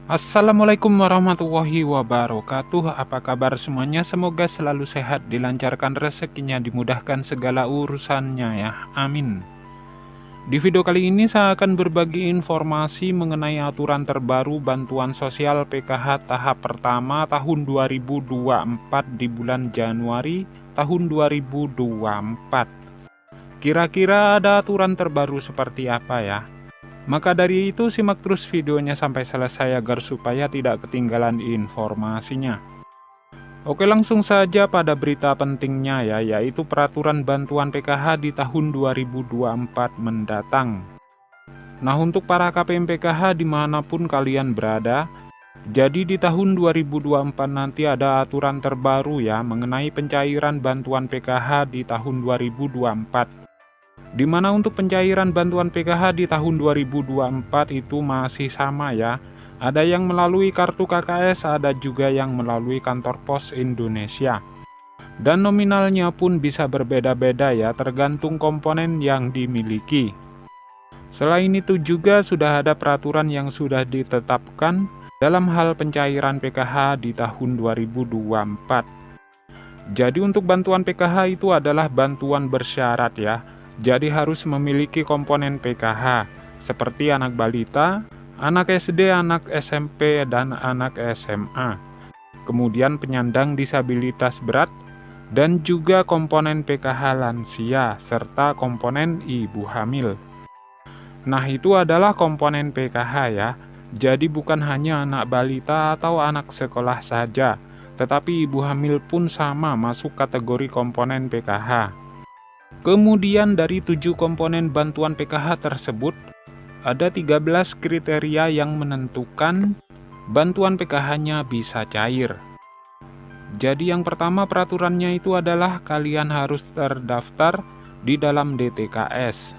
Assalamualaikum warahmatullahi wabarakatuh. Apa kabar semuanya? Semoga selalu sehat, dilancarkan rezekinya, dimudahkan segala urusannya ya. Amin. Di video kali ini saya akan berbagi informasi mengenai aturan terbaru bantuan sosial PKH tahap pertama tahun 2024 di bulan Januari tahun 2024. Kira-kira ada aturan terbaru seperti apa ya? Maka dari itu simak terus videonya sampai selesai agar supaya tidak ketinggalan informasinya. Oke, langsung saja pada berita pentingnya ya, yaitu peraturan bantuan PKH di tahun 2024 mendatang. Nah, untuk para KPM PKH dimanapun kalian berada, jadi di tahun 2024 nanti ada aturan terbaru ya mengenai pencairan bantuan PKH di tahun 2024. Di mana untuk pencairan bantuan PKH di tahun 2024 itu masih sama ya. Ada yang melalui kartu KKS, ada juga yang melalui kantor pos Indonesia. Dan nominalnya pun bisa berbeda-beda ya, tergantung komponen yang dimiliki. Selain itu juga sudah ada peraturan yang sudah ditetapkan dalam hal pencairan PKH di tahun 2024. Jadi untuk bantuan PKH itu adalah bantuan bersyarat ya. Jadi harus memiliki komponen PKH seperti anak balita, anak SD, anak SMP, dan anak SMA. Kemudian penyandang disabilitas berat dan juga komponen PKH lansia serta komponen ibu hamil. Nah, itu adalah komponen PKH ya. Jadi bukan hanya anak balita atau anak sekolah saja, tetapi ibu hamil pun sama masuk kategori komponen PKH. Kemudian dari 7 komponen bantuan PKH tersebut, ada 13 kriteria yang menentukan bantuan PKH-nya bisa cair. Jadi yang pertama peraturannya itu adalah kalian harus terdaftar di dalam DTKS.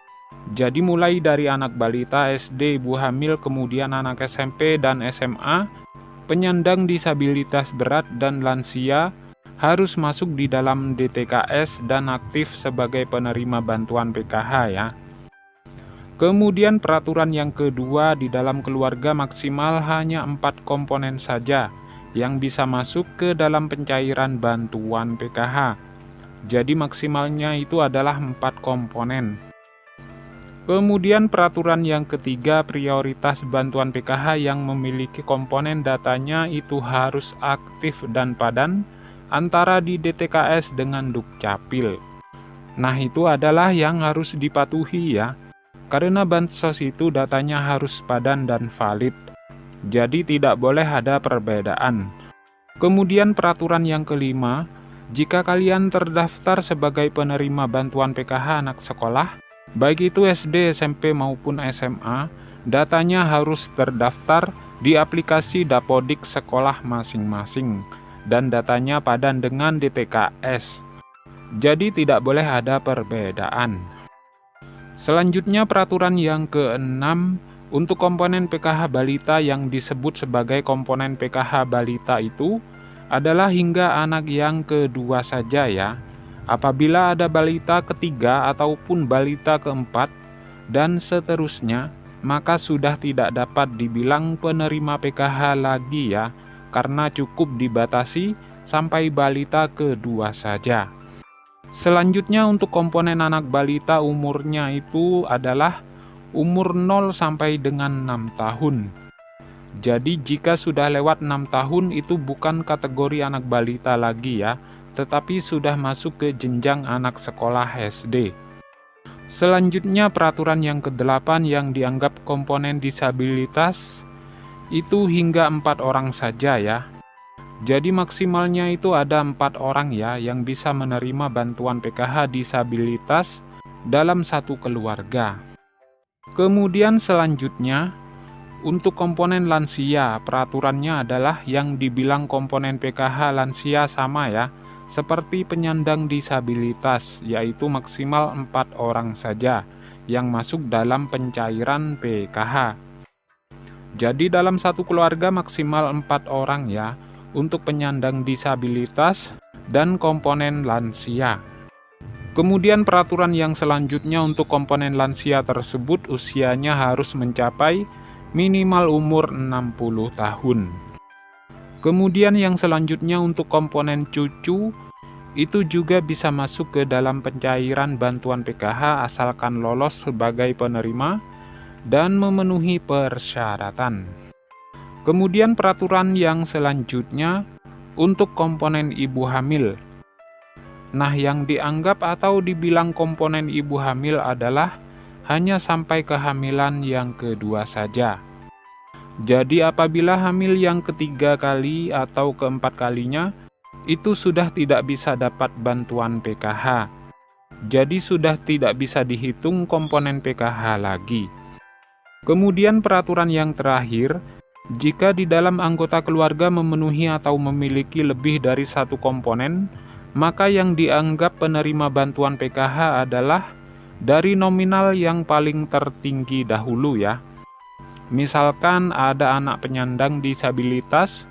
Jadi mulai dari anak balita, SD, ibu hamil, kemudian anak SMP dan SMA, penyandang disabilitas berat dan lansia, harus masuk di dalam DTKS dan aktif sebagai penerima bantuan PKH ya. Kemudian peraturan yang kedua, di dalam keluarga maksimal hanya 4 komponen saja yang bisa masuk ke dalam pencairan bantuan PKH. Jadi maksimalnya itu adalah 4 komponen. Kemudian peraturan yang ketiga, prioritas bantuan PKH yang memiliki komponen datanya itu harus aktif dan padan antara di DTKS dengan Dukcapil. Nah, itu adalah yang harus dipatuhi ya. Karena bansos itu datanya harus padan dan valid. Jadi tidak boleh ada perbedaan. Kemudian peraturan yang kelima, jika kalian terdaftar sebagai penerima bantuan PKH anak sekolah, baik itu SD, SMP maupun SMA, datanya harus terdaftar di aplikasi Dapodik sekolah masing-masing. Dan datanya padan dengan DTKS. Jadi tidak boleh ada perbedaan. Selanjutnya peraturan yang keenam, untuk komponen PKH balita yang disebut sebagai komponen PKH balita itu adalah hingga anak yang kedua saja ya. Apabila ada balita ketiga ataupun balita keempat dan seterusnya, maka sudah tidak dapat dibilang penerima PKH lagi ya. Karena cukup dibatasi sampai balita kedua saja. Selanjutnya untuk komponen anak balita umurnya itu adalah umur 0 sampai dengan 6 tahun. Jadi jika sudah lewat 6 tahun itu bukan kategori anak balita lagi ya, tetapi sudah masuk ke jenjang anak sekolah SD. Selanjutnya peraturan yang ke-8 yang dianggap komponen disabilitas itu hingga 4 orang saja ya. Jadi maksimalnya itu ada 4 orang ya yang bisa menerima bantuan PKH disabilitas dalam satu keluarga. Kemudian selanjutnya, untuk komponen lansia, peraturannya adalah yang dibilang komponen PKH lansia sama ya, seperti penyandang disabilitas, yaitu maksimal 4 orang saja yang masuk dalam pencairan PKH. Jadi dalam satu keluarga maksimal 4 orang ya, untuk penyandang disabilitas dan komponen lansia. Kemudian peraturan yang selanjutnya untuk komponen lansia tersebut usianya harus mencapai minimal umur 60 tahun. Kemudian yang selanjutnya untuk komponen cucu, itu juga bisa masuk ke dalam pencairan bantuan PKH asalkan lolos sebagai penerima dan memenuhi persyaratan. Kemudian peraturan yang selanjutnya untuk komponen ibu hamil. Nah, yang dianggap atau dibilang komponen ibu hamil adalah hanya sampai kehamilan yang kedua saja. Jadi apabila hamil yang ketiga kali atau keempat kalinya, itu sudah tidak bisa dapat bantuan PKH. Jadi sudah tidak bisa dihitung komponen PKH lagi. Kemudian peraturan yang terakhir, jika di dalam anggota keluarga memenuhi atau memiliki lebih dari satu komponen, maka yang dianggap penerima bantuan PKH adalah dari nominal yang paling tertinggi dahulu ya. Misalkan ada anak penyandang disabilitas,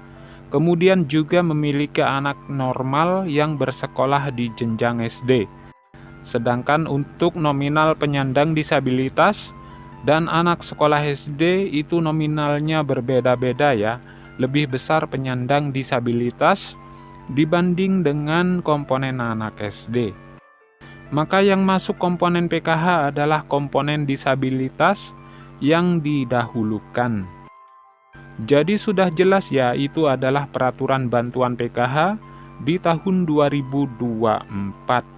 kemudian juga memiliki anak normal yang bersekolah di jenjang SD. Sedangkan untuk nominal penyandang disabilitas dan anak sekolah SD itu nominalnya berbeda-beda ya. Lebih besar penyandang disabilitas dibanding dengan komponen anak SD. Maka yang masuk komponen PKH adalah komponen disabilitas yang didahulukan. Jadi sudah jelas ya, itu adalah peraturan bantuan PKH di tahun 2024.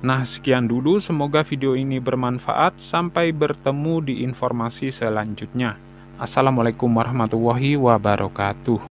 Nah, sekian dulu, semoga video ini bermanfaat. Sampai bertemu di informasi selanjutnya. Assalamualaikum warahmatullahi wabarakatuh.